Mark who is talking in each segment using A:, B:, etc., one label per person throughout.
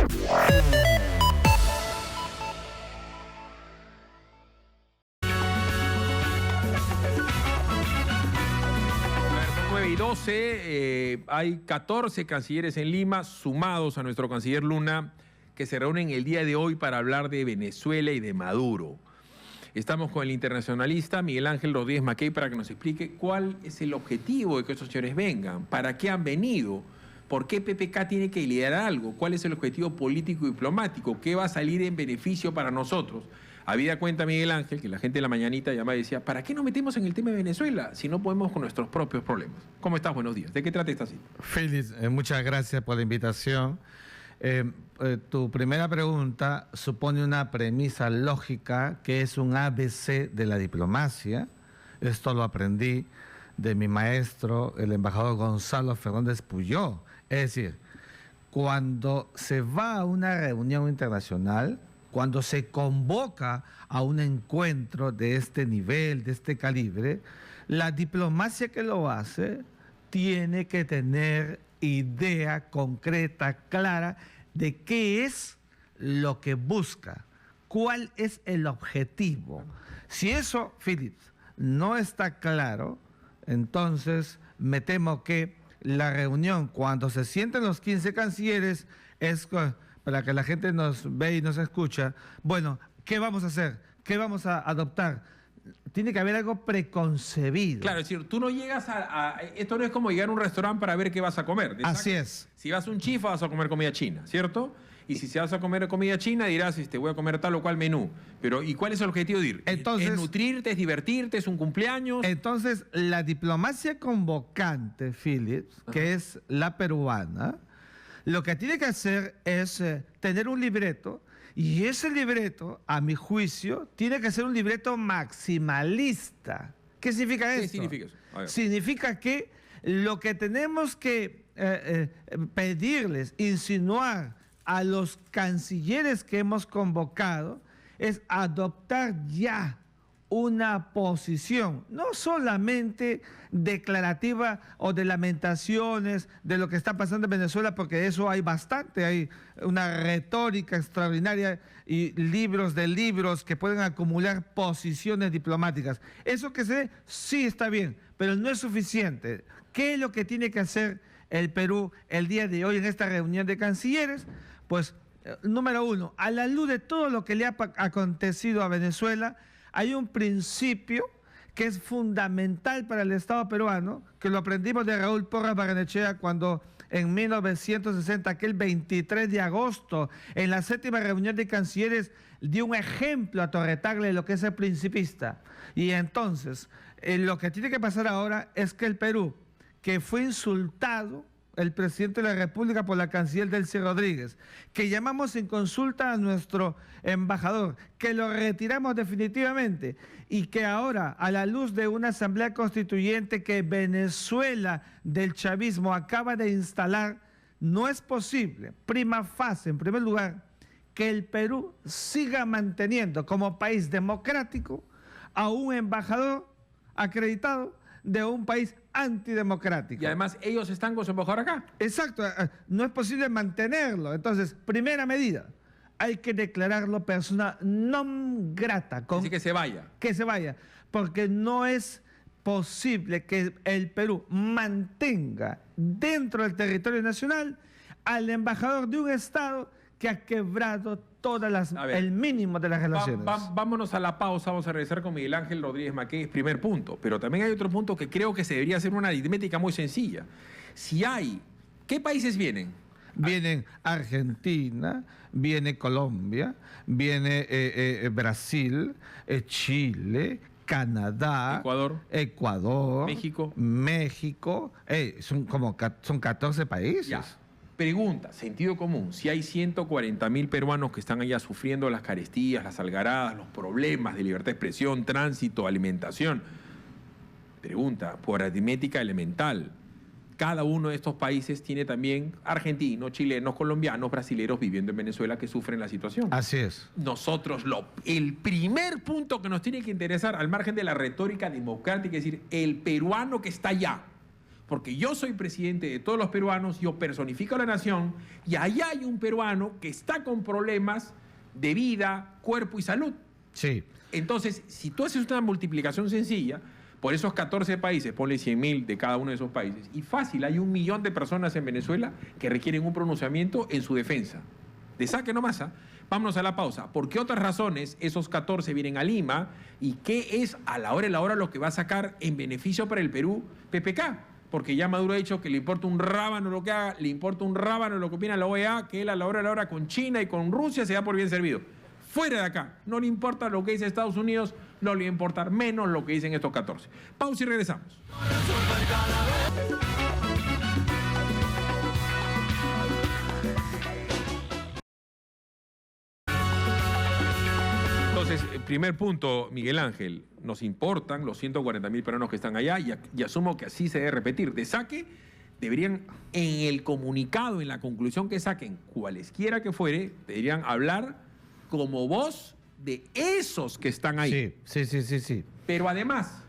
A: 9:12, hay 14 cancilleres en Lima, sumados a nuestro canciller Luna, que se reúnen el día de hoy para hablar de Venezuela y de Maduro. Estamos con el internacionalista Miguel Ángel Rodríguez Mackey para que nos explique cuál es el objetivo de que estos señores vengan, para qué han venido, por qué PPK tiene que liderar algo, cuál es el objetivo político y diplomático, qué va a salir en beneficio para nosotros. Habida cuenta, Miguel Ángel, que la gente de la mañanita llamaba y decía, ¿para qué nos metemos en el tema de Venezuela si no podemos con nuestros propios problemas? ¿Cómo estás? Buenos días. ¿De qué trata esta cita?
B: Félix, muchas gracias por la invitación. Tu primera pregunta supone una premisa lógica que es un ABC de la diplomacia. Esto lo aprendí de mi maestro, el embajador Gonzalo Fernández Puyó. Es decir, cuando se va a una reunión internacional, cuando se convoca a un encuentro de este nivel, de este calibre, la diplomacia que lo hace tiene que tener idea concreta, clara, de qué es lo que busca, cuál es el objetivo. Si eso, Phillips, no está claro, entonces me temo que la reunión, cuando se sienten los 15 cancilleres, es para que la gente nos ve y nos escucha. Bueno, ¿qué vamos a hacer? ¿Qué vamos a adoptar? Tiene que haber algo preconcebido.
A: Claro, es decir, tú no llegas esto no es como llegar a un restaurante para ver qué vas a comer.
B: Así es.
A: Si vas a un chifa, vas a comer comida china, ¿cierto? Y si vas a comer comida china, dirás, voy a comer tal o cual menú. Pero, ¿y cuál es el objetivo de ir?
B: Entonces,
A: ¿Es nutrirte, es divertirte, es un cumpleaños?
B: Entonces, la diplomacia convocante, Phillips, que es la peruana, lo que tiene que hacer es tener un libreto, y ese libreto, a mi juicio, tiene que ser un libreto maximalista. ¿Qué significa esto?
A: ¿Qué significa eso?
B: Significa que lo que tenemos que pedirles, insinuar a los cancilleres que hemos convocado, es adoptar ya una posición, no solamente declarativa o de lamentaciones de lo que está pasando en Venezuela, porque eso hay bastante, hay una retórica extraordinaria y libros de libros que pueden acumular posiciones diplomáticas. Eso que se ve, sí está bien, pero no es suficiente. ¿Qué es lo que tiene que hacer el Perú el día de hoy en esta reunión de cancilleres? Pues, número uno, a la luz de todo lo que le ha acontecido a Venezuela, hay un principio que es fundamental para el Estado peruano, que lo aprendimos de Raúl Porras Barrenechea cuando en 1960, aquel 23 de agosto, en la 7ª reunión de cancilleres, dio un ejemplo a Torre Tagle de lo que es el principista. Y entonces, lo que tiene que pasar ahora es que el Perú, que fue insultado, el presidente de la República por la canciller Delcy Rodríguez, que llamamos en consulta a nuestro embajador, que lo retiramos definitivamente y que ahora, a la luz de una asamblea constituyente que Venezuela del chavismo acaba de instalar, no es posible, prima facie, en primer lugar, que el Perú siga manteniendo como país democrático a un embajador acreditado de un país antidemocrático.
A: Y además ellos están con su embajador acá.
B: Exacto, no es posible mantenerlo. Entonces, primera medida, hay que declararlo persona non grata.
A: Así que se vaya.
B: Que se vaya, porque no es posible que el Perú mantenga dentro del territorio nacional al embajador de un Estado que ha quebrado el mínimo de las relaciones.
A: Vámonos a la pausa, vamos a regresar con Miguel Ángel Rodríguez Mackey, primer punto. Pero también hay otro punto que creo que se debería hacer una aritmética muy sencilla. ¿Qué países vienen?
B: Vienen Argentina, viene Colombia, viene Brasil, Chile, Canadá, Ecuador, México, son 14 países.
A: Ya. Pregunta, sentido común, si hay 140.000 peruanos que están allá sufriendo las carestías, las algaradas, los problemas de libertad de expresión, tránsito, alimentación. Pregunta, por aritmética elemental, cada uno de estos países tiene también argentinos, chilenos, colombianos, brasileños viviendo en Venezuela que sufren la situación.
B: Así es.
A: Nosotros, el primer punto que nos tiene que interesar, al margen de la retórica democrática, es decir, el peruano que está allá, porque yo soy presidente de todos los peruanos, yo personifico a la nación, y allá hay un peruano que está con problemas de vida, cuerpo y salud.
B: Sí.
A: Entonces, si tú haces una multiplicación sencilla, por esos 14 países, ponle 100.000 de cada uno de esos países, y fácil, hay 1 millón de personas en Venezuela que requieren un pronunciamiento en su defensa. De saque nomás, ¿ah? Vámonos a la pausa. ¿Por qué otras razones esos 14 vienen a Lima? ¿Y qué es a la hora de la hora lo que va a sacar en beneficio para el Perú PPK? Porque ya Maduro ha dicho que le importa un rábano lo que haga, le importa un rábano lo que opina la OEA, que él a la hora de la hora con China y con Rusia se da por bien servido. Fuera de acá. No le importa lo que dice Estados Unidos, no le va a importar menos lo que dicen estos 14. Pausa y regresamos. Entonces, primer punto, Miguel Ángel, nos importan los 140.000 peruanos que están allá y asumo que así se debe repetir. De saque, deberían, en el comunicado, en la conclusión que saquen, cualesquiera que fuere, deberían hablar como voz de esos que están ahí.
B: Sí.
A: Pero además,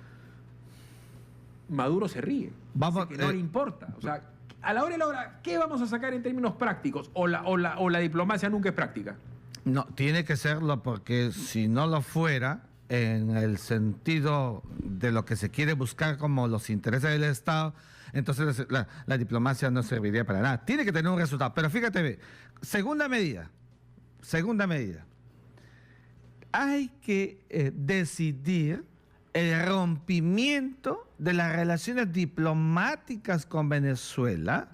A: Maduro se ríe.
B: Vamos,
A: Dice que no le importa. O sea, a la hora de la hora, ¿qué vamos a sacar en términos prácticos? ¿O la diplomacia nunca es práctica?
B: No, tiene que serlo porque si no lo fuera, en el sentido de lo que se quiere buscar como los intereses del Estado, entonces la diplomacia no serviría para nada. Tiene que tener un resultado. Pero fíjate, ve, segunda medida. Hay que decidir el rompimiento de las relaciones diplomáticas con Venezuela.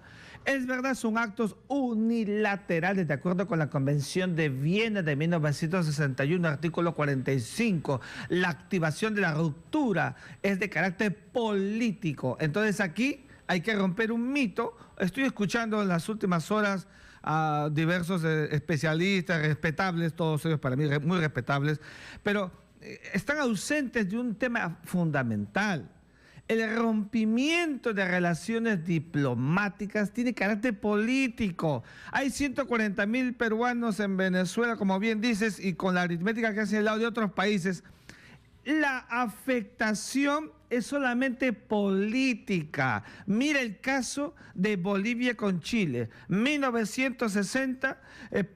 B: Es verdad, son actos unilaterales de acuerdo con la Convención de Viena de 1961, artículo 45. La activación de la ruptura es de carácter político. Entonces aquí hay que romper un mito. Estoy escuchando en las últimas horas a diversos especialistas, respetables, todos ellos para mí muy respetables, pero están ausentes de un tema fundamental. El rompimiento de relaciones diplomáticas tiene carácter político. Hay 140.000 peruanos en Venezuela, como bien dices, y con la aritmética que hace el lado de otros países. La afectación es solamente política. Mira el caso de Bolivia con Chile. 1960,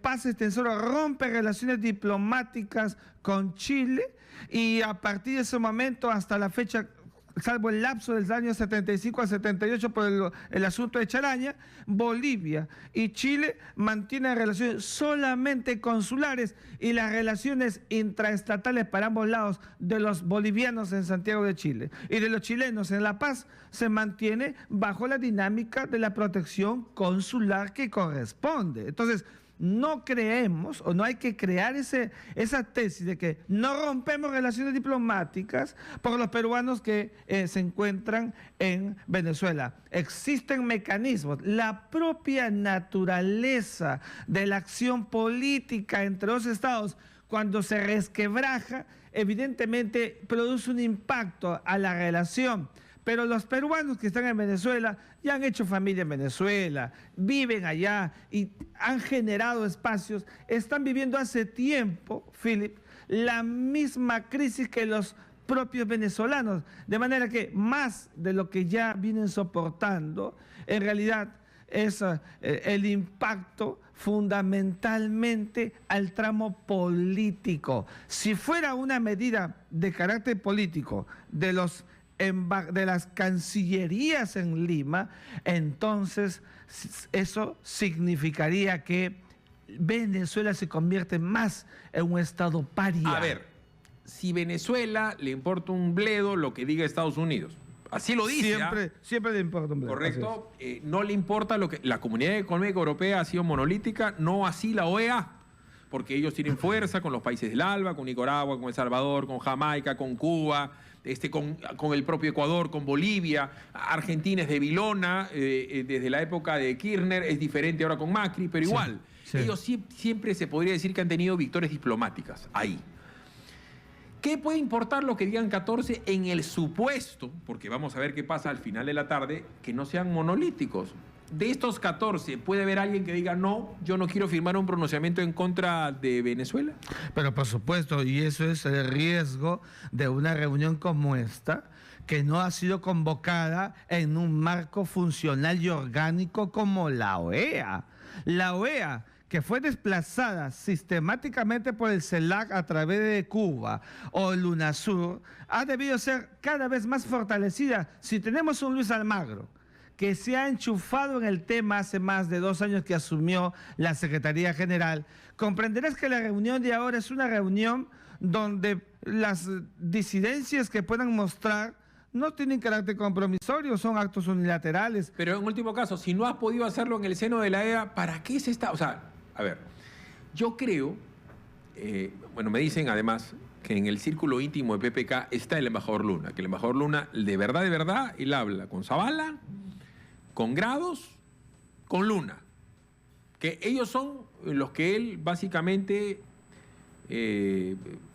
B: Paz Extensoro rompe relaciones diplomáticas con Chile y a partir de ese momento hasta la fecha, salvo el lapso del año 75 al 78 por el asunto de Charaña, Bolivia y Chile mantienen relaciones solamente consulares y las relaciones intraestatales para ambos lados de los bolivianos en Santiago de Chile y de los chilenos en La Paz se mantiene bajo la dinámica de la protección consular que corresponde. Entonces, no creemos o no hay que crear esa tesis de que no rompemos relaciones diplomáticas por los peruanos que se encuentran en Venezuela. Existen mecanismos, la propia naturaleza de la acción política entre los estados cuando se resquebraja, evidentemente produce un impacto a la relación. Pero los peruanos que están en Venezuela ya han hecho familia en Venezuela, viven allá y han generado espacios. Están viviendo hace tiempo, Philip, la misma crisis que los propios venezolanos. De manera que más de lo que ya vienen soportando, en realidad es el impacto fundamentalmente al tramo político. Si fuera una medida de carácter político de las cancillerías en Lima, entonces eso significaría que Venezuela se convierte más en un estado paria.
A: A ver, si Venezuela le importa un bledo lo que diga Estados Unidos, así lo dice.
B: Siempre le importa un bledo.
A: Correcto. No le importa lo que... La Comunidad Económica Europea ha sido monolítica, no así la OEA, porque ellos tienen fuerza con los países del ALBA, con Nicaragua, con El Salvador, con Jamaica, con Cuba, con el propio Ecuador, con Bolivia. Argentina es de Vilona, desde la época de Kirchner, es diferente ahora con Macri, pero igual.
B: Sí.
A: Ellos siempre se podría decir que han tenido victorias diplomáticas ahí. ¿Qué puede importar lo que digan 14 en el supuesto, porque vamos a ver qué pasa al final de la tarde, que no sean monolíticos? De estos 14, ¿puede haber alguien que diga, no, yo no quiero firmar un pronunciamiento en contra de Venezuela?
B: Pero por supuesto, y eso es el riesgo de una reunión como esta, que no ha sido convocada en un marco funcional y orgánico como la OEA. La OEA, que fue desplazada sistemáticamente por el CELAC a través de Cuba o el UNASUR, ha debido ser cada vez más fortalecida. Si tenemos un Luis Almagro que se ha enchufado en el tema hace más de 2 años que asumió la Secretaría General, comprenderás que la reunión de ahora es una reunión donde las disidencias que puedan mostrar no tienen carácter compromisorio, son actos unilaterales.
A: Pero en último caso, si no has podido hacerlo en el seno de la EA, ¿para qué se está? O sea, a ver, yo creo, bueno, me dicen además que en el círculo íntimo de PPK está el embajador Luna, que el embajador Luna, de verdad, él habla con Zavala, con Grados, con Luna, que ellos son los que él básicamente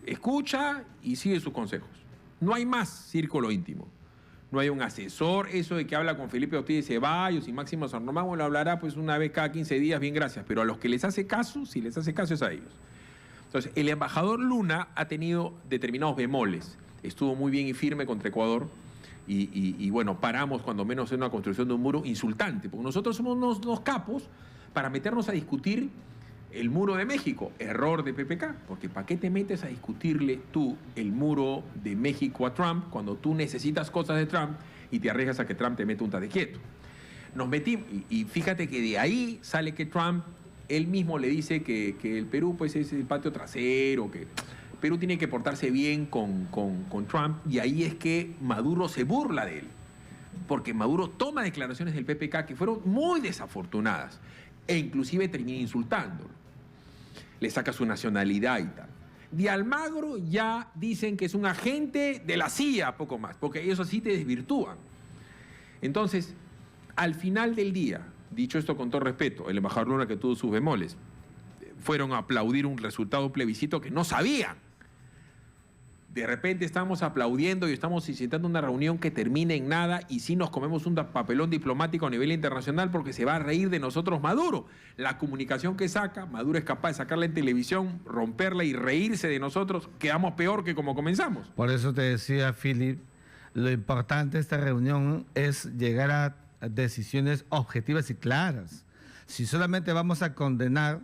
A: escucha y sigue sus consejos. No hay más círculo íntimo. No hay un asesor, eso de que habla con Felipe Ortiz de Ceballos y Máximo San Román, lo hablará pues una vez cada 15 días, bien, gracias. Pero a los que les hace caso, si les hace caso es a ellos. Entonces, el embajador Luna ha tenido determinados bemoles. Estuvo muy bien y firme contra Ecuador y bueno, paramos cuando menos en una construcción de un muro insultante, porque nosotros somos unos capos para meternos a discutir el muro de México. Error de PPK, porque ¿para qué te metes a discutirle tú el muro de México a Trump cuando tú necesitas cosas de Trump y te arriesgas a que Trump te mete un tate quieto? Nos metimos, y fíjate que de ahí sale que Trump, él mismo le dice que el Perú pues es el patio trasero, que Perú tiene que portarse bien con Trump, y ahí es que Maduro se burla de él, porque Maduro toma declaraciones del PPK que fueron muy desafortunadas, e inclusive termina insultándolo. Le saca su nacionalidad y tal. De Almagro ya dicen que es un agente de la CIA, poco más, porque ellos así te desvirtúan. Entonces, al final del día, dicho esto con todo respeto, el embajador Luna, que tuvo sus bemoles, fueron a aplaudir un resultado plebiscito que no sabían. De repente estamos aplaudiendo y estamos incitando una reunión que termine en nada, y sí nos comemos un papelón diplomático a nivel internacional porque se va a reír de nosotros Maduro. La comunicación que saca, Maduro es capaz de sacarla en televisión, romperla y reírse de nosotros, quedamos peor que como comenzamos.
B: Por eso te decía, Philip, lo importante de esta reunión es llegar a decisiones objetivas y claras. Si solamente vamos a condenar,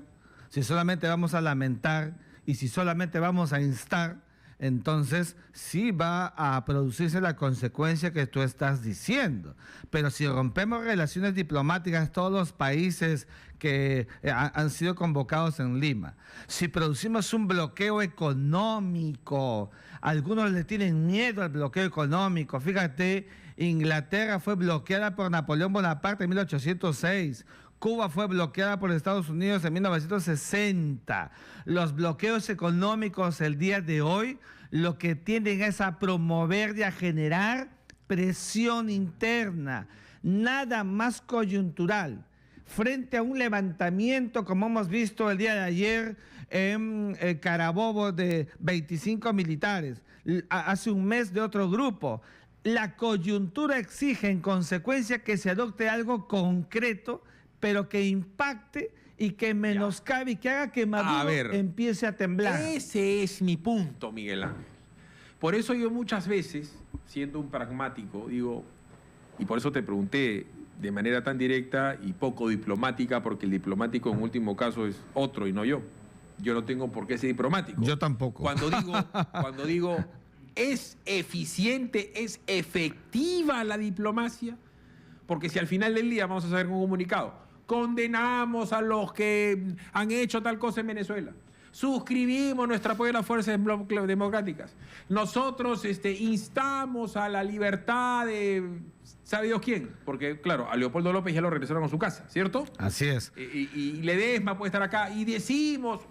B: si solamente vamos a lamentar y si solamente vamos a instar, entonces sí va a producirse la consecuencia que tú estás diciendo. Pero si rompemos relaciones diplomáticas, todos los países que han sido convocados en Lima, si producimos un bloqueo económico, algunos le tienen miedo al bloqueo económico. Fíjate, Inglaterra fue bloqueada por Napoleón Bonaparte en 1806. Cuba fue bloqueada por Estados Unidos en 1960. Los bloqueos económicos el día de hoy lo que tienden es a promover y a generar presión interna, nada más coyuntural. Frente a un levantamiento, como hemos visto el día de ayer en Carabobo, de 25 militares, hace un mes de otro grupo, la coyuntura exige en consecuencia que se adopte algo concreto, pero que impacte y que menoscabe y que haga que Maduro empiece a temblar.
A: Ese es mi punto, Miguel Ángel. Por eso yo muchas veces, siendo un pragmático, digo, y por eso te pregunté de manera tan directa y poco diplomática, porque el diplomático en último caso es otro y no yo. Yo no tengo por qué ser diplomático.
B: Yo tampoco.
A: Cuando digo, ¿es eficiente, es efectiva la diplomacia? Porque si al final del día vamos a sacar un comunicado, condenamos a los que han hecho tal cosa en Venezuela, suscribimos nuestro apoyo a las fuerzas democráticas, nosotros instamos a la libertad de ¿sabe Dios quién? Porque claro, a Leopoldo López ya lo regresaron a su casa, ¿cierto?
B: Así es.
A: Y Ledesma puede estar acá, y decimos,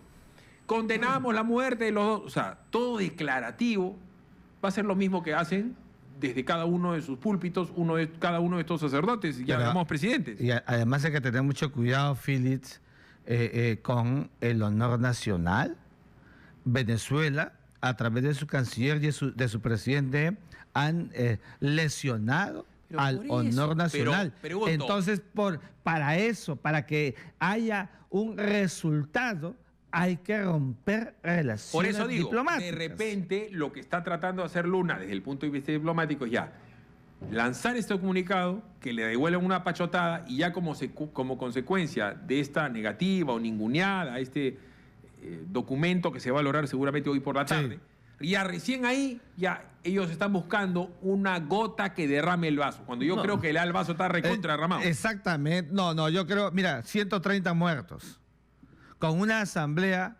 A: condenamos la muerte de los dos, o sea, todo declarativo, va a ser lo mismo que hacen desde cada uno de sus púlpitos, cada uno de estos sacerdotes, ya llamamos presidentes.
B: Y además hay que tener mucho cuidado, Félix, con el honor nacional. Venezuela, a través de su canciller y de su presidente, han lesionado al honor nacional. Entonces, para eso, para que haya un resultado, hay que romper
A: Por
B: relaciones
A: eso digo,
B: diplomáticas.
A: de repente lo que está tratando de hacer Luna desde el punto de vista diplomático es ya lanzar este comunicado, que le devuelvan una pachotada y ya como consecuencia de esta negativa o ninguneada, este documento que se va a valorar seguramente hoy por la tarde, ya recién ahí, ya ellos están buscando una gota que derrame el vaso, cuando yo creo que el vaso está recontra derramado.
B: Exactamente. No, yo creo, mira, 130 muertos, con una asamblea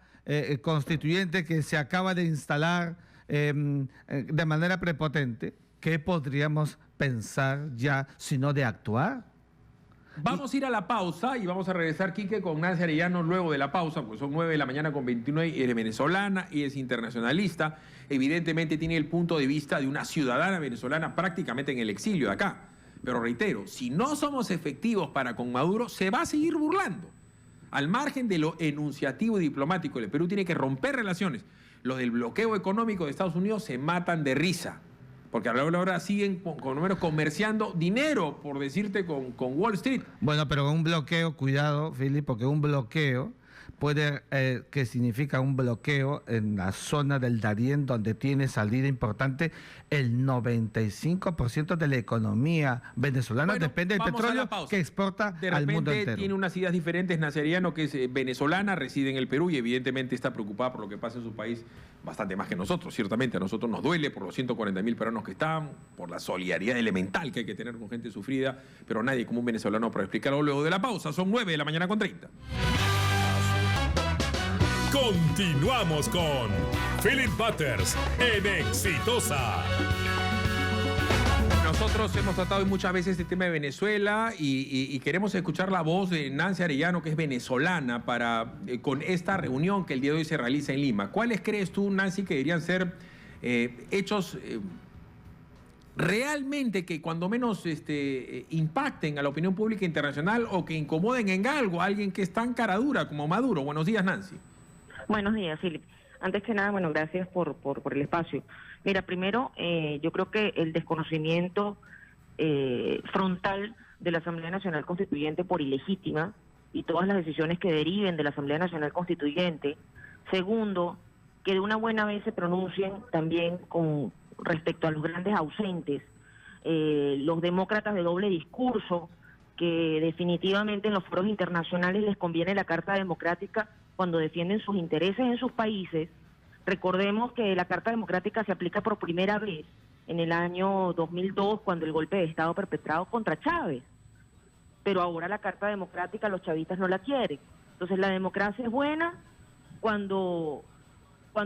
B: constituyente que se acaba de instalar de manera prepotente. ¿Qué podríamos pensar ya sino de actuar?
A: Vamos a ir a la pausa y vamos a regresar, Quique, con Nancy Arellano luego de la pausa, pues son 9 de la mañana con 29, eres venezolana y es internacionalista. Evidentemente tiene el punto de vista de una ciudadana venezolana prácticamente en el exilio de acá. Pero reitero, si no somos efectivos para con Maduro, se va a seguir burlando. Al margen de lo enunciativo y diplomático, el Perú tiene que romper relaciones. Los del bloqueo económico de Estados Unidos se matan de risa. Porque a la hora siguen con números comerciando dinero, por decirte, con Wall Street.
B: Bueno, pero un bloqueo, cuidado, Philip, porque un bloqueo puede, que significa un bloqueo en la zona del Darién, donde tiene salida importante el 95% de la economía venezolana,
A: Bueno,
B: depende del petróleo que exporta al mundo
A: De repente
B: entero.
A: tiene unas ideas diferentes, Nancy Arellano, que es venezolana, reside en el Perú y evidentemente está preocupada por lo que pasa en su país, bastante más que nosotros, ciertamente. A nosotros nos duele por los 140.000 peruanos que están, por la solidaridad elemental que hay que tener con gente sufrida, pero nadie como un venezolano para explicarlo luego de la pausa. Son 9 de la mañana con 30.
C: Continuamos con Philip Butters en Exitosa.
A: Nosotros hemos tratado hoy muchas veces este tema de Venezuela y queremos escuchar la voz de Nancy Arellano, que es venezolana, con esta reunión que el día de hoy se realiza en Lima. ¿Cuáles crees tú, Nancy, que deberían ser hechos realmente que cuando menos impacten a la opinión pública internacional o que incomoden en algo a alguien que es tan cara dura como Maduro? Buenos días, Nancy.
D: Buenos días, Philip. Antes que nada, bueno, gracias por el espacio. Mira, primero, yo creo que el desconocimiento frontal de la Asamblea Nacional Constituyente por ilegítima y todas las decisiones que deriven de la Asamblea Nacional Constituyente. Segundo, que de una buena vez se pronuncien también con respecto a los grandes ausentes, los demócratas de doble discurso, que definitivamente en los foros internacionales les conviene la Carta Democrática cuando defienden sus intereses en sus países. Recordemos que la Carta Democrática se aplica por primera vez en el año 2002, cuando el golpe de Estado perpetrado contra Chávez. Pero ahora la Carta Democrática los chavistas no la quieren. Entonces la democracia es buena cuando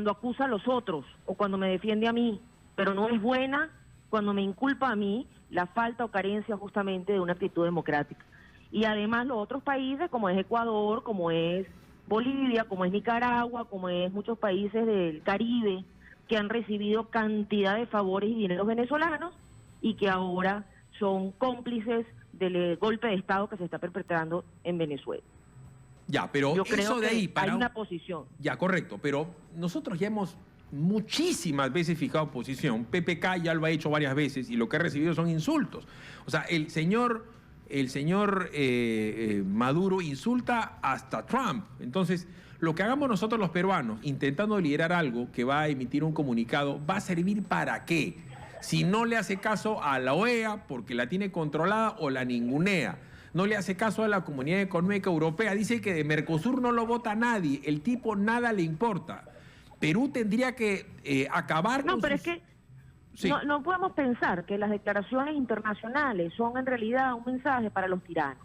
D: acusa a los otros o cuando me defiende a mí, pero no es buena cuando me inculpa a mí la falta o carencia justamente de una actitud democrática. Y además los otros países, como es Ecuador, como es Bolivia, como es Nicaragua, como es muchos países del Caribe, que han recibido cantidad de favores y dineros venezolanos y que ahora son cómplices del golpe de Estado que se está perpetrando en Venezuela.
A: Ya, pero
D: yo
A: eso
D: creo
A: de
D: que
A: ahí para
D: hay una posición.
A: Ya, correcto, pero nosotros ya hemos muchísimas veces fijado posición. PPK ya lo ha hecho varias veces y lo que ha recibido son insultos. O sea, el señor Maduro insulta hasta Trump. Entonces, lo que hagamos nosotros los peruanos, intentando liderar algo que va a emitir un comunicado, ¿va a servir para qué? Si no le hace caso a la OEA porque la tiene controlada o la ningunea. No le hace caso a la Comunidad Económica Europea. Dice que de Mercosur no lo vota nadie. El tipo nada le importa. Perú tendría que acabar con...
D: No, pero es que sí. No podemos pensar que las declaraciones internacionales son en realidad un mensaje para los tiranos.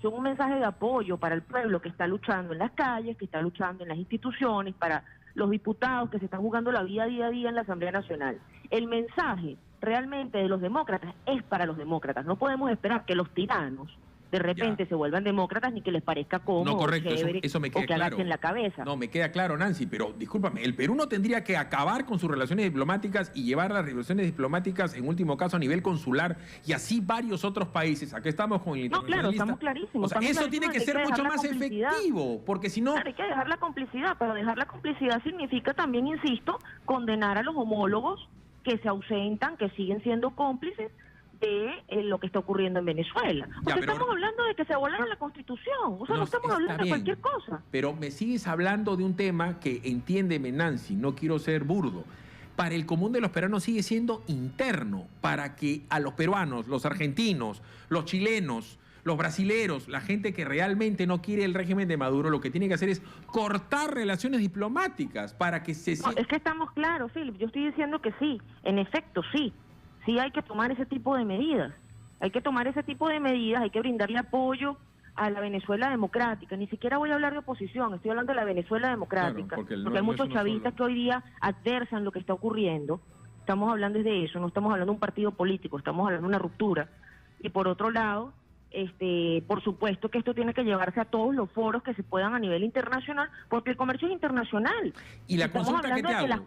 D: Son un mensaje de apoyo para el pueblo que está luchando en las calles, que está luchando en las instituciones, para los diputados que se están jugando la vida día a día en la Asamblea Nacional. El mensaje realmente de los demócratas es para los demócratas. No podemos esperar que los tiranos de repente se vuelvan demócratas ni que les parezca cómodo,
A: no, correcto,
D: chévere,
A: eso me queda
D: o que agachen la cabeza.
A: No, me queda claro, Nancy, pero discúlpame, el Perú no tendría que acabar con sus relaciones diplomáticas y llevar las relaciones diplomáticas, en último caso, a nivel consular y así varios otros países. Aquí estamos con el internacionalista.
D: No, claro, estamos clarísimos.
A: O sea, eso tiene que ser mucho más efectivo, porque si no...
D: Claro, hay que dejar la complicidad, pero dejar la complicidad significa también, insisto, condenar a los homólogos que se ausentan, que siguen siendo cómplices de lo que está ocurriendo en Venezuela. Porque estamos hablando de que se volaron la Constitución, o sea, no estamos hablando de cualquier cosa.
A: Pero me sigues hablando de un tema que, entiéndeme, Nancy, no quiero ser burdo, para el común de los peruanos sigue siendo interno, para que a los peruanos, los argentinos, los chilenos, los brasileros, la gente que realmente no quiere el régimen de Maduro, lo que tiene que hacer es cortar relaciones diplomáticas para que se...
D: No, es que estamos claros, Philip, yo estoy diciendo que sí, en efecto sí hay que tomar ese tipo de medidas, hay que brindarle apoyo a la Venezuela democrática, ni siquiera voy a hablar de oposición, estoy hablando de la Venezuela democrática,
A: claro, porque
D: hay muchos chavistas que hoy día adversan lo que está ocurriendo, estamos hablando de eso, no estamos hablando de un partido político, estamos hablando de una ruptura, y por otro lado, por supuesto que esto tiene que llevarse a todos los foros que se puedan a nivel internacional, porque el comercio es internacional.
A: Y la
D: estamos
A: consulta
D: hablando
A: que te
D: de que
A: hago,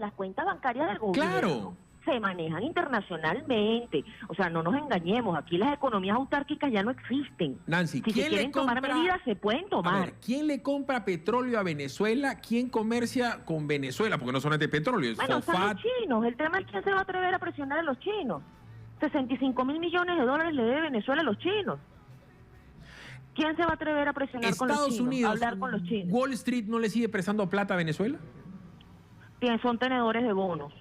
D: las cuentas bancarias del gobierno,
A: claro,
D: se manejan internacionalmente. O sea, no nos engañemos, aquí las economías autárquicas ya no existen.
A: Nancy,
D: si se quieren tomar medidas, se pueden tomar.
A: A ver, ¿quién le compra petróleo a Venezuela? ¿Quién comercia con Venezuela? Porque no solamente petróleo, es
D: bueno, son
A: fosfato.
D: los chinos. El tema es quién se va a atrever a presionar a los chinos. 65.000 millones de dólares le debe Venezuela a los chinos. ¿Quién se va a atrever a presionar con los chinos?
A: Estados Unidos,
D: a hablar con los chinos.
A: ¿Wall Street no le sigue prestando plata a Venezuela?
D: Son tenedores de bonos.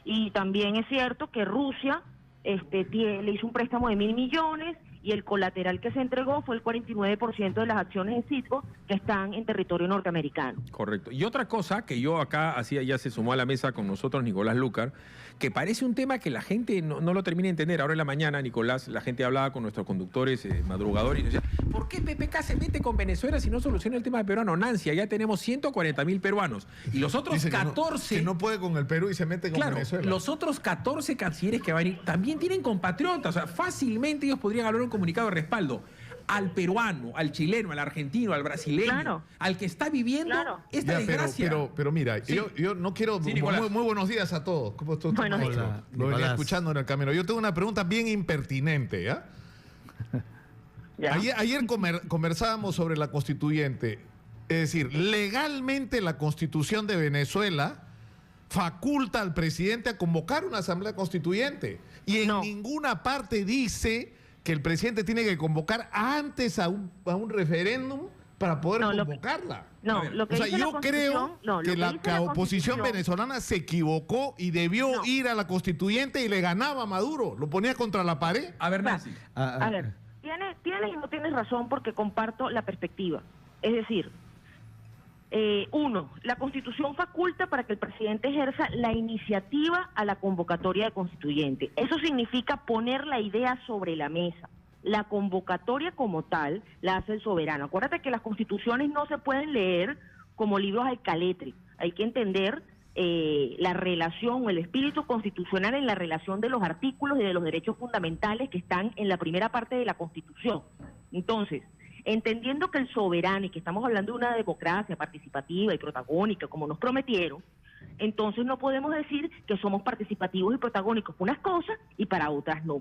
D: Y también es cierto que Rusia le hizo un préstamo de 1.000 millones y el colateral que se entregó fue el 49% de las acciones de Citgo que están en territorio norteamericano.
A: Correcto. Y otra cosa que yo acá hacía, ya se sumó a la mesa con nosotros Nicolás Lucar, que parece un tema que la gente no lo termina de entender. Ahora en la mañana, Nicolás, la gente hablaba con nuestros conductores madrugadores y decía, ¿por qué PPK se mete con Venezuela si no soluciona el tema de peruano? Nancy, allá tenemos 140.000 peruanos. Y los otros
E: Dice
A: 14...
E: que no puede con el Perú y se mete con Venezuela.
A: Los otros 14 cancilleres que van a ir también tienen compatriotas. O sea, fácilmente ellos podrían hablar un comunicado de respaldo al peruano, al chileno, al argentino, al brasileño,
D: claro,
A: al que está viviendo esta desgracia.
E: Pero mira, sí, yo no quiero...
A: Sí,
E: muy buenos días a todos. ¿Cómo estás?
D: Buenos días.
E: Lo venía escuchando en el camino. Yo tengo una pregunta bien impertinente, ¿ya?
D: ¿Ya?
E: Ayer conversábamos sobre la constituyente. Es decir, legalmente la Constitución de Venezuela faculta al presidente a convocar una asamblea constituyente. Y en ninguna parte dice que el presidente tiene que convocar antes a un referéndum para poder convocarla.
D: Lo que dice
E: yo creo que la oposición venezolana se equivocó y debió ir a la constituyente y le ganaba a Maduro. Lo ponía contra la pared.
A: A ver, Nancy.
D: A ver, tienes y no tienes razón porque comparto la perspectiva. Es decir, uno, la Constitución faculta para que el presidente ejerza la iniciativa a la convocatoria de constituyente. Eso significa poner la idea sobre la mesa. La convocatoria como tal la hace el soberano. Acuérdate que las constituciones no se pueden leer como libros al caletre. Hay que entender la relación o el espíritu constitucional en la relación de los artículos y de los derechos fundamentales que están en la primera parte de la Constitución. Entonces, entendiendo que el soberano y que estamos hablando de una democracia participativa y protagónica, como nos prometieron, entonces no podemos decir que somos participativos y protagónicos para unas cosas y para otras no.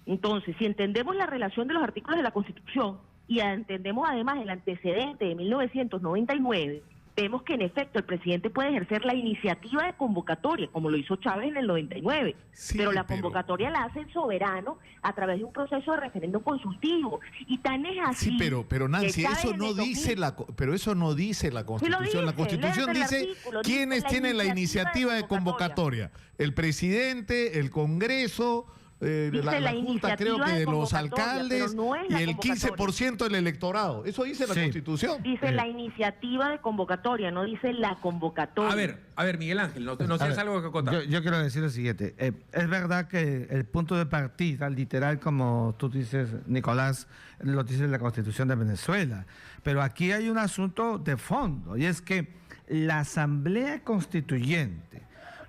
D: Entonces, si entendemos la relación de los artículos de la Constitución y entendemos además el antecedente de 1999, vemos que en efecto el presidente puede ejercer la iniciativa de convocatoria, como lo hizo Chávez en el 99, pero la convocatoria la hace el soberano a través de un proceso de referéndum consultivo, y tan es así.
E: Sí, pero Nancy, eso no dice la Constitución.
D: Sí,
E: la Constitución dice quiénes tienen la iniciativa de convocatoria. El presidente, el Congreso, la Junta, creo que de los alcaldes, y el 15% del electorado. Eso dice la Constitución.
D: Dice la iniciativa de convocatoria, no dice la convocatoria.
A: A ver, Miguel Ángel, no tienes algo que contar.
B: Yo quiero decir lo siguiente. Es verdad que el punto de partida, literal, como tú dices, Nicolás, lo dice la Constitución de Venezuela. Pero aquí hay un asunto de fondo, y es que la Asamblea Constituyente,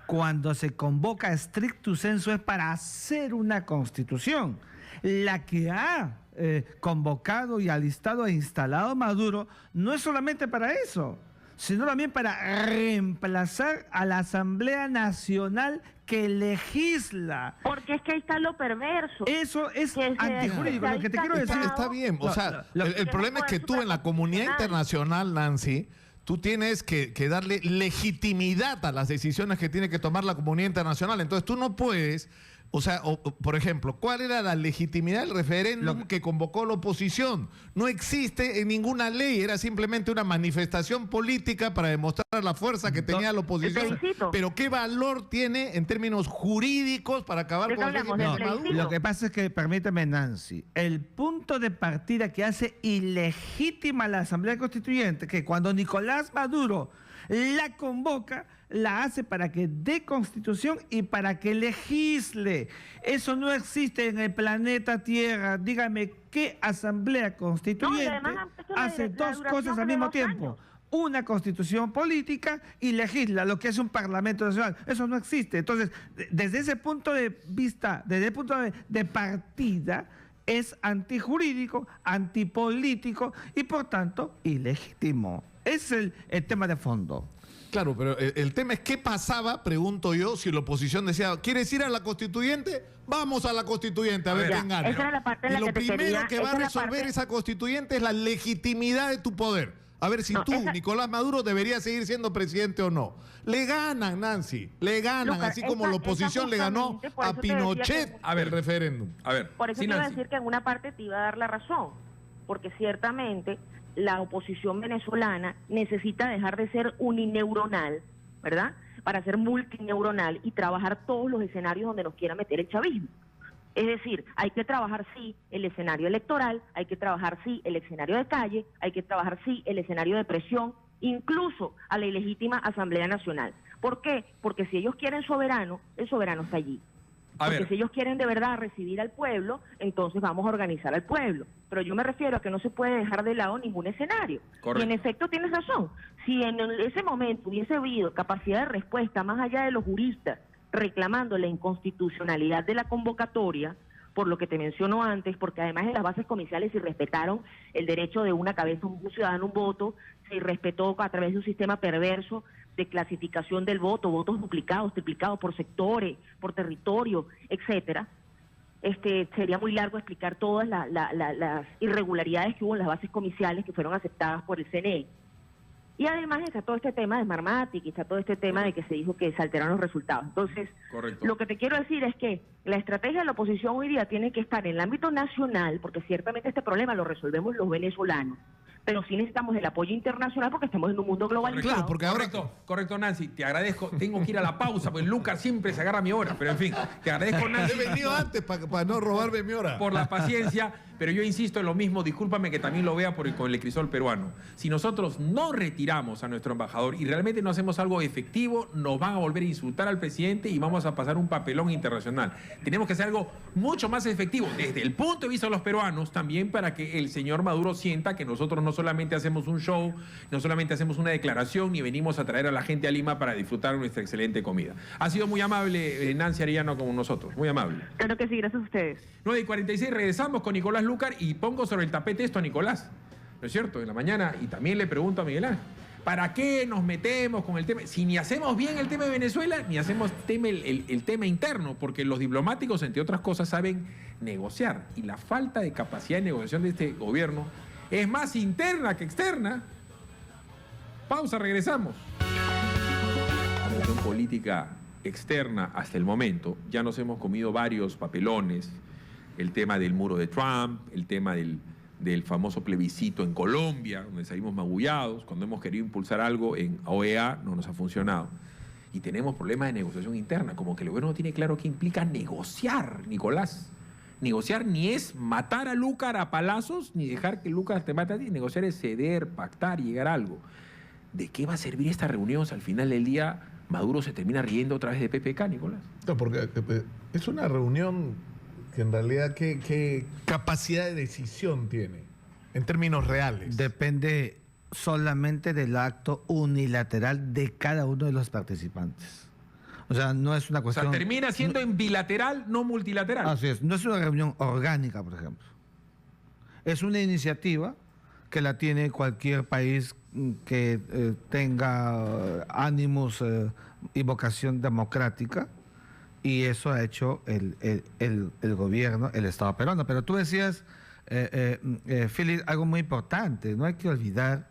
B: cuando se convoca stricto sensu, es para hacer una constitución. La que ha convocado y alistado e instalado Maduro no es solamente para eso, sino también para reemplazar a la Asamblea Nacional que legisla.
D: Porque es que ahí está lo perverso.
B: Eso es antijurídico. Lo que te quiero decir
E: está bien. O sea, el problema es que tú en la comunidad internacional, Nancy, tú tienes que darle legitimidad a las decisiones que tiene que tomar la comunidad internacional. Entonces tú no puedes O sea, por ejemplo, ¿cuál era la legitimidad del referéndum que convocó la oposición? No existe en ninguna ley, era simplemente una manifestación política para demostrar la fuerza que tenía la oposición. Pero ¿qué valor tiene en términos jurídicos para acabar con el régimen de Maduro?
B: Lo que pasa es que, permíteme, Nancy, el punto de partida que hace ilegítima la Asamblea Constituyente, que cuando Nicolás Maduro la convoca, la hace para que dé constitución y para que legisle. Eso no existe en el planeta Tierra. Dígame, ¿qué asamblea constituyente hace dos cosas al mismo tiempo? Una constitución política y legisla lo que es un parlamento nacional. Eso no existe. Entonces, desde ese punto de vista, desde el punto de partida, es antijurídico, antipolítico y por tanto ilegítimo. Es el tema de fondo.
E: Claro, pero el tema es qué pasaba, pregunto yo, si la oposición decía, ¿quieres ir a la constituyente? Vamos a la constituyente, a ver quién gana.
D: Esa era la parte en la
E: y lo
D: que
E: primero que va a resolver esa constituyente es la legitimidad de tu poder. A ver si Nicolás Maduro, debería seguir siendo presidente o no. Le ganan, Nancy, le ganan, Lucas, así como la oposición le ganó a Pinochet el referéndum.
A: A ver,
D: por eso te iba a decir que en una parte te iba a dar la razón, porque ciertamente la oposición venezolana necesita dejar de ser unineuronal, ¿verdad?, para ser multineuronal y trabajar todos los escenarios donde nos quiera meter el chavismo. Es decir, hay que trabajar sí el escenario electoral, hay que trabajar sí el escenario de calle, hay que trabajar sí el escenario de presión, incluso a la ilegítima Asamblea Nacional. ¿Por qué? Porque si ellos quieren soberano, el soberano está allí. Porque si ellos quieren de verdad recibir al pueblo, entonces vamos a organizar al pueblo. Pero yo me refiero a que no se puede dejar de lado ningún escenario. Correcto. Y en efecto tienes razón. Si en ese momento hubiese habido capacidad de respuesta más allá de los juristas reclamando la inconstitucionalidad de la convocatoria, por lo que te menciono antes, porque además en las bases comiciales se respetaron el derecho de una cabeza, un ciudadano, un voto, se respetó a través de un sistema perverso de clasificación del voto, votos duplicados, triplicados por sectores, por territorio, etcétera. Sería muy largo explicar todas las irregularidades que hubo en las bases comiciales que fueron aceptadas por el CNE. Y además está todo este tema de Smartmatic, y está todo este tema de que se dijo que se alteraron los resultados. Entonces, lo que te quiero decir es que la estrategia de la oposición hoy día tiene que estar en el ámbito nacional, porque ciertamente este problema lo resolvemos los venezolanos, pero sí necesitamos el apoyo internacional porque estamos en un mundo globalizado.
E: Claro, porque ahora...
A: Correcto, Nancy, te agradezco. Tengo que ir a la pausa, pues Lucas siempre se agarra mi hora, pero en fin, te agradezco, Nancy.
E: He venido antes para no robarme mi hora.
A: Por la paciencia, pero yo insisto en lo mismo, discúlpame que también lo vea con el crisol peruano. Si nosotros no retiramos a nuestro embajador y realmente no hacemos algo efectivo, nos van a volver a insultar al presidente y vamos a pasar un papelón internacional. Tenemos que hacer algo mucho más efectivo desde el punto de vista de los peruanos, también para que el señor Maduro sienta que nosotros no solamente hacemos un show, no solamente hacemos una declaración, ni venimos a traer a la gente a Lima para disfrutar nuestra excelente comida. Ha sido muy amable Nancy Arellano con nosotros, muy amable.
D: Claro que sí, gracias a ustedes.
A: 9:46, regresamos con Nicolás Lucar y pongo sobre el tapete esto a Nicolás, ¿no es cierto?, en la mañana, y también le pregunto a Miguel Ángel, ¿para qué nos metemos con el tema? Si ni hacemos bien el tema de Venezuela, ni hacemos el tema interno, porque los diplomáticos, entre otras cosas, saben negociar, y la falta de capacidad de negociación de este gobierno es más interna que externa. Pausa, regresamos. La relación política externa hasta el momento, ya nos hemos comido varios papelones, el tema del muro de Trump, el tema del famoso plebiscito en Colombia, donde salimos magullados, cuando hemos querido impulsar algo en OEA no nos ha funcionado. Y tenemos problemas de negociación interna, como que el gobierno no tiene claro qué implica negociar, Nicolás. Negociar ni es matar a Lucar a palazos, ni dejar que Lucar te mate a ti. Negociar es ceder, pactar, llegar a algo. ¿De qué va a servir esta reunión si al final del día Maduro se termina riendo otra vez de PPK, Nicolás?
E: No, porque es una reunión que en realidad ¿qué capacidad de decisión tiene en términos reales?
B: Depende solamente del acto unilateral de cada uno de los participantes. O sea, no es una cuestión...
A: O sea, termina siendo en bilateral, no multilateral.
B: Así es. No es una reunión orgánica, por ejemplo. Es una iniciativa que la tiene cualquier país que tenga ánimos y vocación democrática, y eso ha hecho el gobierno, el Estado peruano. Pero tú decías, Philip, algo muy importante. No hay que olvidar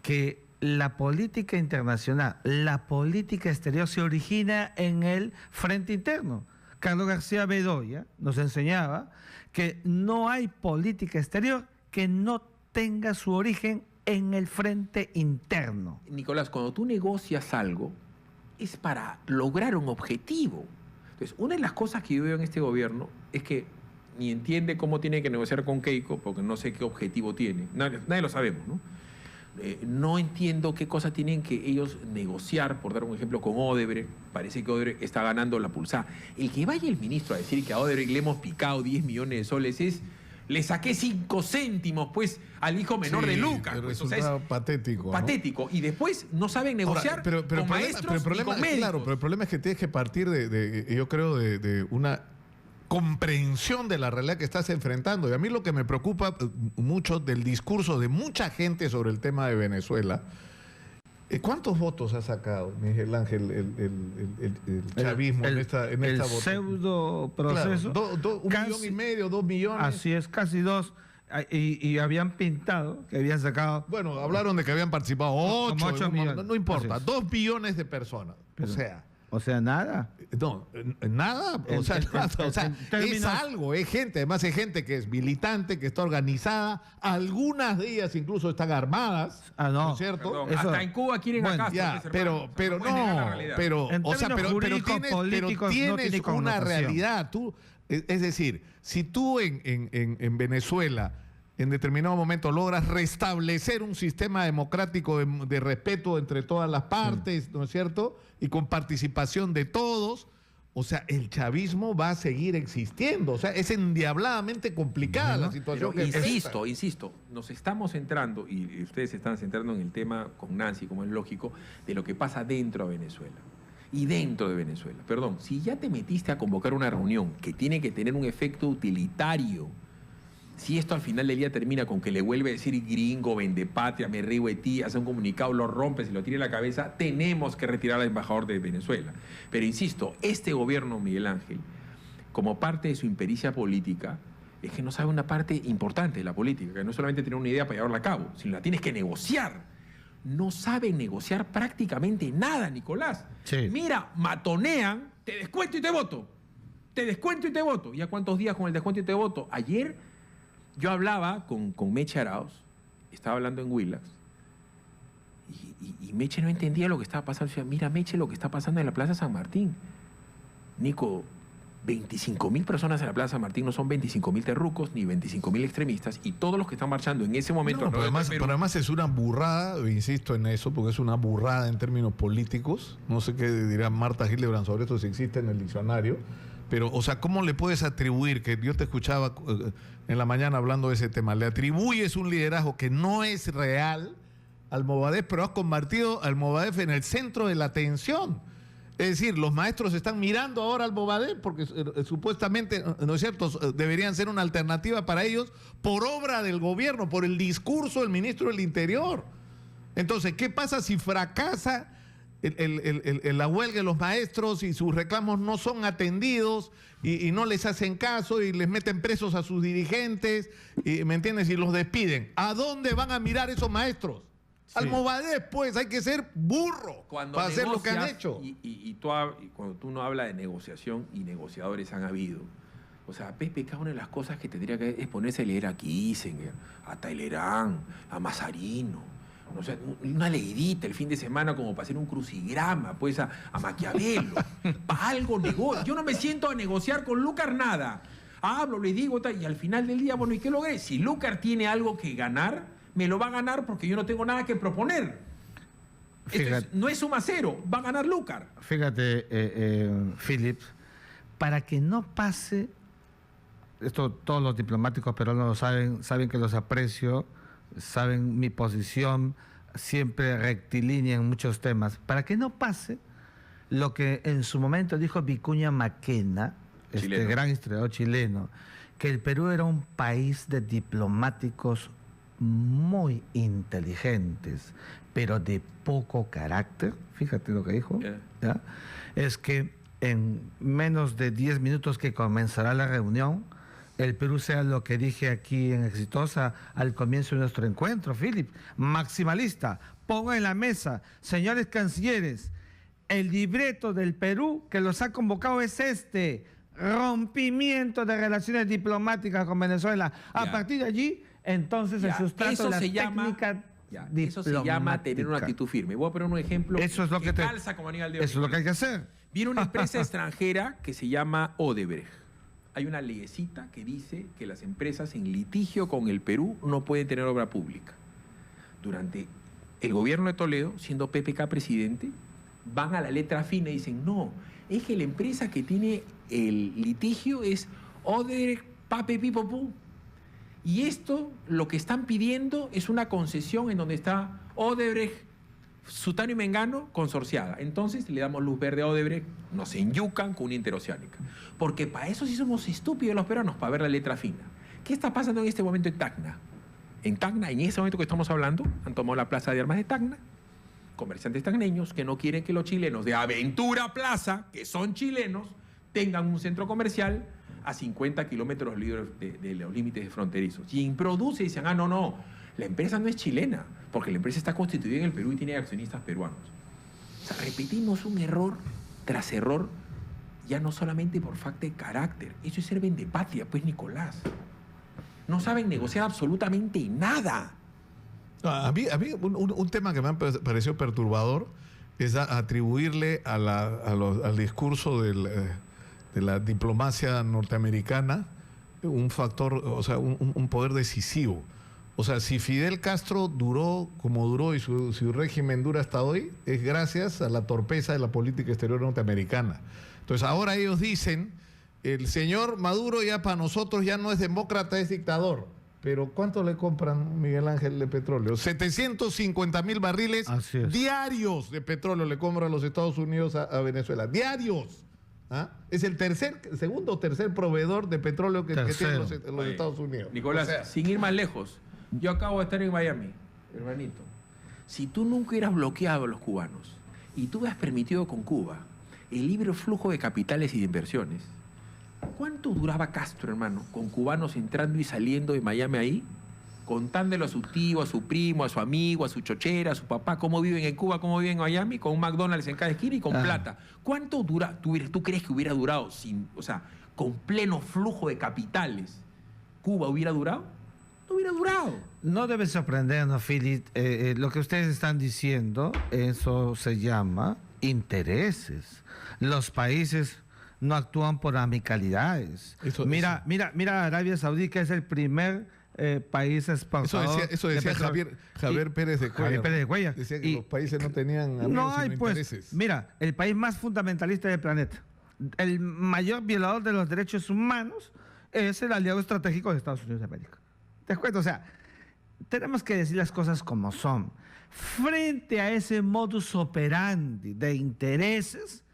B: que la política internacional, la política exterior se origina en el frente interno. Carlos García Bedoya nos enseñaba que no hay política exterior que no tenga su origen en el frente interno.
A: Nicolás, cuando tú negocias algo, es para lograr un objetivo. Entonces, una de las cosas que yo veo en este gobierno es que ni entiende cómo tiene que negociar con Keiko, porque no sé qué objetivo tiene. Nadie lo sabemos, ¿no? No entiendo qué cosas tienen que ellos negociar, por dar un ejemplo, con Odebrecht. Parece que Odebrecht está ganando la pulsada. El que vaya el ministro a decir que a Odebrecht le hemos picado 10 millones de soles es... Le saqué 5 céntimos, pues, al hijo menor de Lucas.
E: Pero
A: pues,
E: resulta patético, ¿no?
A: Patético. Y después no saben negociar con maestros y con médicos.
E: Pero el problema es que tienes que partir yo creo, de una comprensión de la realidad que estás enfrentando. Y a mí lo que me preocupa mucho del discurso de mucha gente sobre el tema de Venezuela. ¿Cuántos votos ha sacado, Miguel Ángel, el chavismo en esta votación?
B: Pseudo proceso.
E: Claro, 1,5 millones, 2 millones.
B: Así es, casi 2. Y habían pintado, que habían sacado...
E: Bueno, hablaron de que habían participado 8
B: millones.
E: No importa,
B: Así es.
E: 2 millones de personas.
B: O sea, nada.
E: No, nada, es algo, es gente, además es gente que es militante, que está organizada, algunas de ellas incluso están armadas, ¿no es cierto?
A: Perdón, hasta en Cuba quieren a Castro.
E: Ya, pero tienes una realidad, es decir, si tú en Venezuela en determinado momento logras restablecer un sistema democrático de respeto entre todas las partes, ¿no es cierto? Y con participación de todos, o sea, el chavismo va a seguir existiendo. O sea, es endiabladamente complicada la situación.
A: Pero insisto, nos estamos centrando, y ustedes se están centrando en el tema con Nancy, como es lógico, de lo que pasa dentro de Venezuela. Y dentro de Venezuela, perdón, si ya te metiste a convocar una reunión que tiene que tener un efecto utilitario, si esto al final del día termina con que le vuelve a decir gringo, vendepatria, me río de ti, hace un comunicado, lo rompes y lo tira en la cabeza, tenemos que retirar al embajador de Venezuela. Pero insisto, este gobierno, Miguel Ángel, como parte de su impericia política, es que no sabe una parte importante de la política, que no es solamente tener una idea para llevarla a cabo, sino la tienes que negociar. No saben negociar prácticamente nada, Nicolás.
B: Sí.
A: Mira, matonean, te descuento y te voto. Te descuento y te voto. ¿Ya cuántos días con el descuento y te voto? Ayer yo hablaba con Meche Arauz, estaba hablando en Willax, y Meche no entendía lo que estaba pasando. Decía, mira, Meche, lo que está pasando en la Plaza San Martín. Nico, 25.000 personas en la Plaza San Martín no son 25.000 terrucos ni 25.000 extremistas, y todos los que están marchando en ese momento...
E: No, pero además es una burrada, insisto en eso, porque es una burrada en términos políticos. No sé qué dirá Marta Hildebrand sobre esto, si existe en el diccionario. Pero, o sea, ¿cómo le puedes atribuir, que yo te escuchaba en la mañana hablando de ese tema, le atribuyes un liderazgo que no es real al Movadef, pero has convertido al Movadef en el centro de la atención? Es decir, los maestros están mirando ahora al Movadef porque supuestamente, ¿no es cierto?, deberían ser una alternativa para ellos por obra del gobierno, por el discurso del ministro del Interior. Entonces, ¿qué pasa si fracasa la huelga de los maestros y sus reclamos no son atendidos y no les hacen caso y les meten presos a sus dirigentes, ¿me entiendes? Y los despiden? ¿A dónde van a mirar esos maestros? Sí. Al Movadef, pues, hay que ser burro para hacer lo que han hecho.
A: Y cuando tú no hablas de negociación, y negociadores han habido, o sea, PPK, una de las cosas que tendría que es ponerse a leer a Kissinger, a Talleyrand, a Mazarino. O sea, una leidita el fin de semana como para hacer un crucigrama, pues, a Maquiavelo. Para algo negocio. Yo no me siento a negociar con Lucar nada. Hablo, le digo, y al final del día, bueno, ¿y qué logré? Si Lucar tiene algo que ganar, me lo va a ganar porque yo no tengo nada que proponer. No es suma cero, va a ganar Lucar.
B: Fíjate, Philip, para que no pase, esto todos los diplomáticos peruanos lo saben que los aprecio, saben mi posición, siempre rectilínea en muchos temas. Para que no pase lo que en su momento dijo Vicuña Maquena, este gran historiador chileno, que el Perú era un país de diplomáticos muy inteligentes, pero de poco carácter. Fíjate lo que dijo. ¿Ya? Es que en menos de 10 minutos que comenzará la reunión, el Perú sea lo que dije aquí en Exitosa al comienzo de nuestro encuentro, Philip, maximalista. Pongo en la mesa, señores cancilleres, el libreto del Perú que los ha convocado es este: rompimiento de relaciones diplomáticas con Venezuela. A
A: Ya.
B: partir de allí, entonces el sustrato
A: eso
B: de la
A: se llama,
B: técnica
A: eso se llama tener una
B: diplomática.
A: actitud firme. Voy a poner un ejemplo
B: Eso es lo que te-
A: calza como anillo al dedo.
B: Eso es lo que hay que hacer.
A: Viene una empresa extranjera que se llama Odebrecht. Hay una leyecita que dice que las empresas en litigio con el Perú no pueden tener obra pública. Durante el gobierno de Toledo, siendo PPK presidente, van a la letra fina y dicen, no, es que la empresa que tiene el litigio es Odebrecht Pape Pipo Pu. Y esto, lo que están pidiendo es una concesión en donde está Odebrecht, Sutano y Mengano consorciada. Entonces le damos luz verde a Odebrecht, nos enyucan con una interoceánica. Porque para eso sí somos estúpidos los peruanos, para ver la letra fina. ¿Qué está pasando en este momento en Tacna? En Tacna, en ese momento que estamos hablando, han tomado la plaza de armas de Tacna, comerciantes tacneños que no quieren que los chilenos de Aventura Plaza, que son chilenos, tengan un centro comercial a 50 kilómetros de los límites fronterizos. Y introduce y dicen, no, la empresa no es chilena, porque la empresa está constituida en el Perú y tiene accionistas peruanos. O sea, repetimos un error tras error, ya no solamente por falta de carácter, eso es ser vendepatria, pues, Nicolás. No saben negociar absolutamente nada.
E: A mí un tema que me ha parecido perturbador es atribuirle al discurso de la diplomacia norteamericana un factor, o sea, un poder decisivo. O sea, si Fidel Castro duró como duró y su régimen dura hasta hoy, es gracias a la torpeza de la política exterior norteamericana. Entonces ahora ellos dicen, el señor Maduro ya para nosotros ya no es demócrata, es dictador. Pero ¿cuánto le compran, Miguel Ángel, de petróleo? 750,000 barriles
B: Así es.
E: diarios de petróleo le compran los Estados Unidos a Venezuela. Diarios. ¿Ah? Es el segundo o tercer proveedor de petróleo que tienen los
A: Oye,
E: Estados Unidos.
A: Nicolás,
E: O sea,
A: sin ir más lejos, yo acabo de estar en Miami, hermanito. Si tú nunca hubieras bloqueado a los cubanos y tú hubieras permitido con Cuba el libre flujo de capitales y de inversiones, ¿cuánto duraba Castro, hermano, con cubanos entrando y saliendo de Miami ahí? Contándole a su tío, a su primo, a su amigo, a su chochera, a su papá, cómo viven en Cuba, cómo viven en Miami, con un McDonald's en cada esquina y con plata. ¿Cuánto dura? ¿Tú crees que hubiera durado con pleno flujo de capitales? ¿Cuba hubiera durado? No hubiera durado.
B: No debe sorprendernos, Philip, lo que ustedes están diciendo, eso se llama intereses. Los países no actúan por amicalidades. Mira Arabia Saudí, que es el primer país exportador.
E: Eso decía Javier Pérez de Cuellar.
B: Javier Pérez de Cuellar.
E: Decía que los países no tenían amigos,
B: No hay,
E: sino
B: pues,
E: intereses.
B: mira, el país más fundamentalista del planeta, el mayor violador de los derechos humanos, es el aliado estratégico de Estados Unidos de América. ¿Te das cuenta? O sea, tenemos que decir las cosas como son. Frente a ese modus operandi de intereses,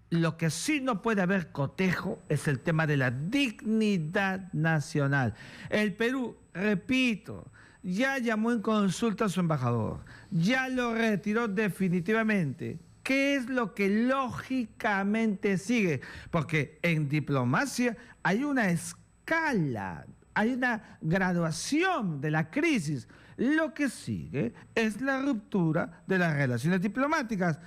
B: lo que sí no puede haber cotejo es el tema de la dignidad nacional. El Perú, repito, ya llamó en consulta a su embajador, ya lo retiró definitivamente. ¿Qué es lo que lógicamente sigue? Porque en diplomacia hay una escala, hay una graduación de la crisis. Lo que sigue es la ruptura de las relaciones diplomáticas.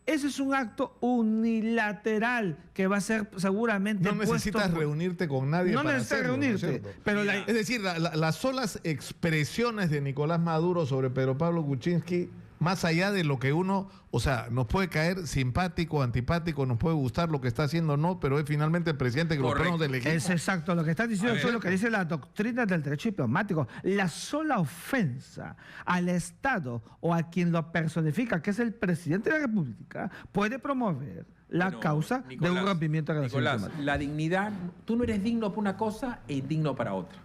B: Ese es un acto unilateral que va a ser seguramente
E: No necesitas reunirte con nadie
B: No
E: para
B: necesitas
E: hacerlo,
B: reunirte,
E: ¿no es cierto?
B: pero
E: Es decir, las solas expresiones de Nicolás Maduro sobre Pedro Pablo Kuczynski, más allá de lo que uno, o sea, nos puede caer simpático, antipático, nos puede gustar lo que está haciendo o no, pero es finalmente el presidente que los peruanos elegimos.
B: Es exacto, lo que estás diciendo es lo que dice la doctrina del derecho diplomático. La sola ofensa al Estado o a quien lo personifica, que es el presidente de la República, puede promover la causa de un rompimiento de relaciones
A: Nicolás,
B: diplomáticas.
A: la dignidad, tú no eres digno para una cosa e indigno para otra.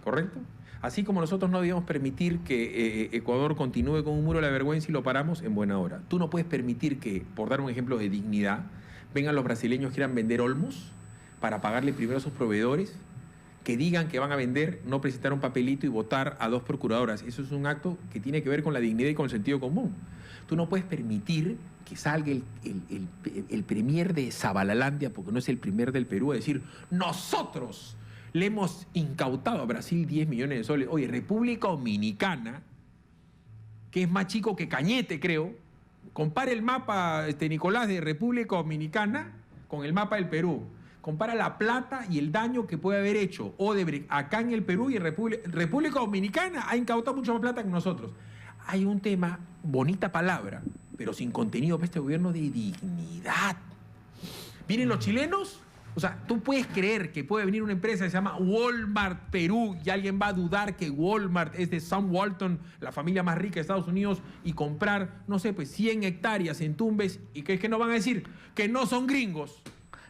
A: ¿Correcto? Así como nosotros no debemos permitir que Ecuador continúe con un muro de la vergüenza y lo paramos en buena hora. Tú no puedes permitir que, por dar un ejemplo de dignidad, vengan los brasileños que quieran vender olmos para pagarle primero a sus proveedores, que digan que van a vender, no presentar un papelito y votar a 2 procuradoras. Eso es un acto que tiene que ver con la dignidad y con el sentido común. Tú no puedes permitir que salga el premier de Zabalalandia, porque no es el premier del Perú, a decir, nosotros le hemos incautado a Brasil 10 millones de soles. Oye, República Dominicana, que es más chico que Cañete, creo. Compare el mapa, Nicolás, de República Dominicana con el mapa del Perú. compara la plata y el daño que puede haber hecho Odebrecht acá en el Perú y en República Dominicana ha incautado mucho más plata que nosotros. Hay un tema, bonita palabra, pero sin contenido para este gobierno, de dignidad. Vienen los chilenos, o sea, tú puedes creer que puede venir una empresa que se llama Walmart Perú y alguien va a dudar que Walmart es de Sam Walton, la familia más rica de Estados Unidos, y comprar, no sé, pues 100 hectáreas en Tumbes, y que es que no van a decir que no son gringos.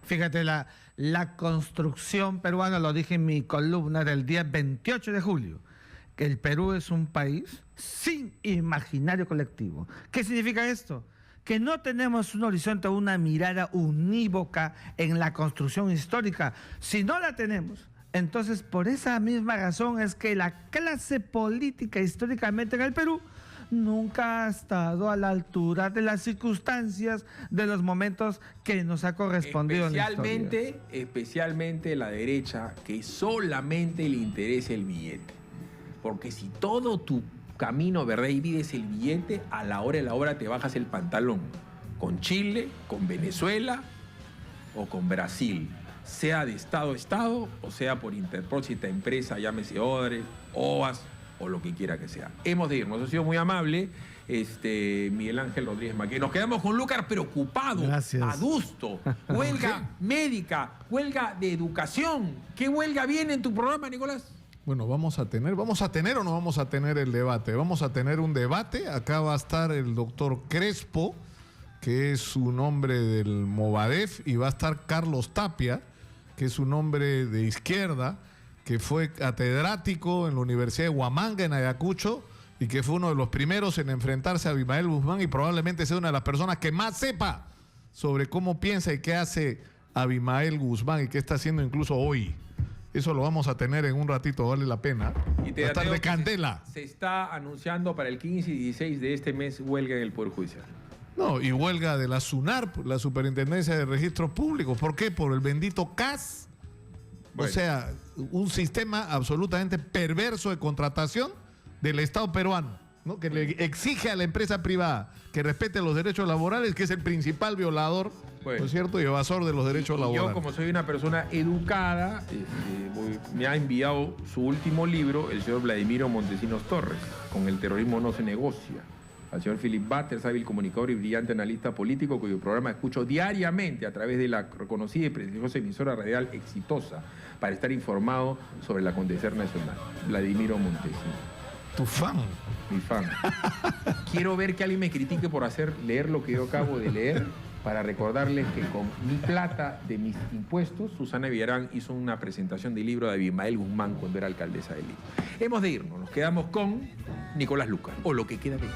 B: Fíjate, la construcción peruana, lo dije en mi columna del día 28 de julio, que el Perú es un país sin imaginario colectivo. ¿Qué significa esto? Que no tenemos un horizonte o una mirada unívoca en la construcción histórica. Si no la tenemos, entonces por esa misma razón es que la clase política históricamente en el Perú nunca ha estado a la altura de las circunstancias, de los momentos que nos ha correspondido en la historia.
A: Especialmente la derecha, que solamente le interesa el billete. Porque si todo tu camino, ¿verdad?, y vives el billete, a la hora de la hora te bajas el pantalón. Con Chile, con Venezuela o con Brasil. Sea de Estado a Estado o sea por interpósita empresa, llámese Odebrecht, OAS o lo que quiera que sea. Hemos de irnos. Ha sido muy amable Miguel Ángel Rodríguez Maqué. Nos quedamos con Lucar preocupado,
B: Gracias.
A: adusto. Huelga médica, huelga de educación. ¿Qué huelga viene en tu programa, Nicolás?
E: Bueno, ¿vamos a tener o no vamos a tener el debate? Vamos a tener un debate. Acá va a estar el doctor Crespo, que es un hombre del Movadef, y va a estar Carlos Tapia, que es un hombre de izquierda, que fue catedrático en la Universidad de Huamanga, en Ayacucho, y que fue uno de los primeros en enfrentarse a Abimael Guzmán, y probablemente sea una de las personas que más sepa sobre cómo piensa y qué hace Abimael Guzmán y qué está haciendo incluso hoy. Eso lo vamos a tener en un ratito, vale la pena.
A: Y te
E: va a estar de candela.
A: Se está anunciando para el 15 y 16 de este mes huelga en el Poder Judicial.
E: No, y huelga de la SUNAR, la Superintendencia de Registros Públicos. ¿Por qué? Por el bendito CAS.
A: Bueno.
E: O sea, un sistema absolutamente perverso de contratación del Estado peruano, ¿no? Que le exige a la empresa privada que respete los derechos laborales, que es el principal violador,
A: bueno,
E: ¿no es cierto?, y evasor de los derechos laborales.
A: Yo, como soy una persona educada, me ha enviado su último libro, el señor Vladimiro Montesinos Torres, Con el terrorismo no se negocia. Al señor Philip Butters, hábil comunicador y brillante analista político, cuyo programa escucho diariamente a través de la reconocida y prestigiosa emisora radial Exitosa, para estar informado sobre el acontecer nacional. Vladimiro Montesinos.
E: Tu fan.
A: Mi fan. Quiero ver que alguien me critique por leer lo que yo acabo de leer, para recordarles que con mi plata de mis impuestos, Susana Villarán hizo una presentación del libro de Abimael Guzmán cuando era alcaldesa de Lima. Hemos de irnos, nos quedamos con Nicolás Lucar, o lo que queda de él.